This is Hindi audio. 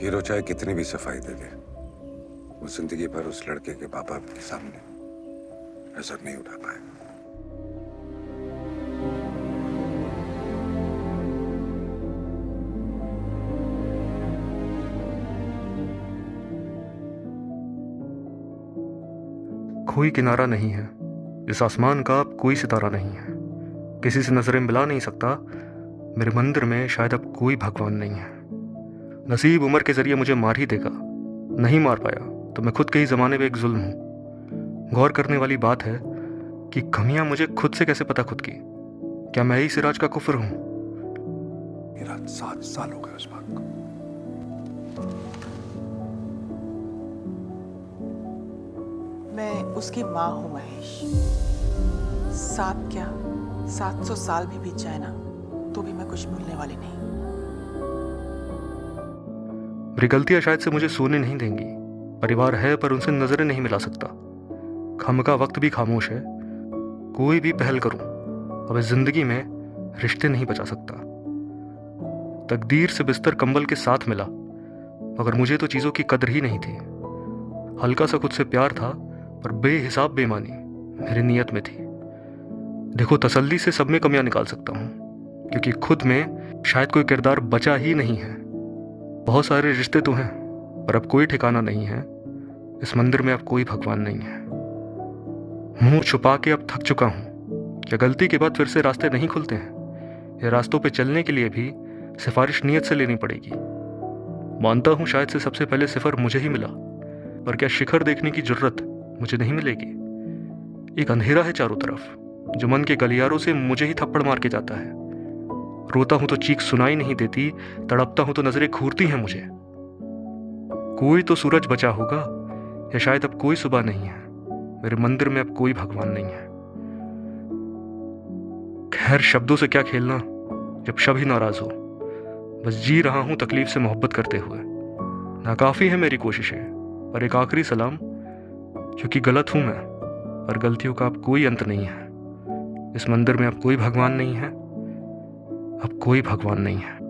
हीरो चाहे कितनी भी सफाई दे दे, वो जिंदगी भर उस लड़के के बाप के सामने नजर नहीं उठा पाए। कोई किनारा नहीं है, इस आसमान का अब कोई सितारा नहीं है, किसी से नजरें मिला नहीं सकता, मेरे मंदिर में शायद अब कोई भगवान नहीं है। नसीब उम्र के जरिए मुझे मार ही देगा, नहीं मार पाया तो मैं खुद के ही ज़माने में एक जुल्म हूँ। गौर करने वाली बात है कि कमियां मुझे खुद से कैसे पता खुद की। क्या मैं ही सिराज का कुफर हूँ? मेरा 7 साल हो गए उस बात को। मैं उसकी माँ हूँ महेश। 7 क्या 700 साल भी बीत जाए ना तो भी मैं कुछ भूलने वाली नहीं। मेरी गलतियां शायद से मुझे सोने नहीं देंगी। परिवार है पर उनसे नजरें नहीं मिला सकता। खामका वक्त भी खामोश है। कोई भी पहल करूं अब इस जिंदगी में रिश्ते नहीं बचा सकता। तकदीर से बिस्तर कंबल के साथ मिला, मगर मुझे तो चीजों की कदर ही नहीं थी। हल्का सा खुद से प्यार था पर बेहिसाब बेईमानी मेरी नीयत में थी। देखो, तसल्ली से सब में कमियां निकाल सकता हूं, क्योंकि खुद में शायद कोई किरदार बचा ही नहीं है। बहुत सारे रिश्ते तो हैं पर अब कोई ठिकाना नहीं है। इस मंदिर में अब कोई भगवान नहीं है। मुंह छुपा के अब थक चुका हूं। क्या गलती के बाद फिर से रास्ते नहीं खुलते हैं? ये रास्तों पे चलने के लिए भी सिफारिश नीयत से लेनी पड़ेगी। मानता हूं शायद से सबसे पहले सिफर मुझे ही मिला, पर क्या शिखर देखने की जरूरत मुझे नहीं मिलेगी? एक अंधेरा है चारों तरफ जो मन के गलियारों से मुझे ही थप्पड़ मार के जाता है। रोता हूं तो चीख सुनाई नहीं देती, तड़पता हूं तो नजरें घूरती हैं मुझे। कोई तो सूरज बचा होगा, या शायद अब कोई सुबह नहीं है। मेरे मंदिर में अब कोई भगवान नहीं है। खैर, शब्दों से क्या खेलना जब शब ही नाराज हो। बस जी रहा हूं तकलीफ से मोहब्बत करते हुए। नाकाफी है मेरी कोशिशें, पर एक आखिरी सलाम, क्योंकि गलत हूं मैं, पर गलतियों का अब कोई अंत नहीं है। इस मंदिर में अब कोई भगवान नहीं है, अब कोई भगवान नहीं है।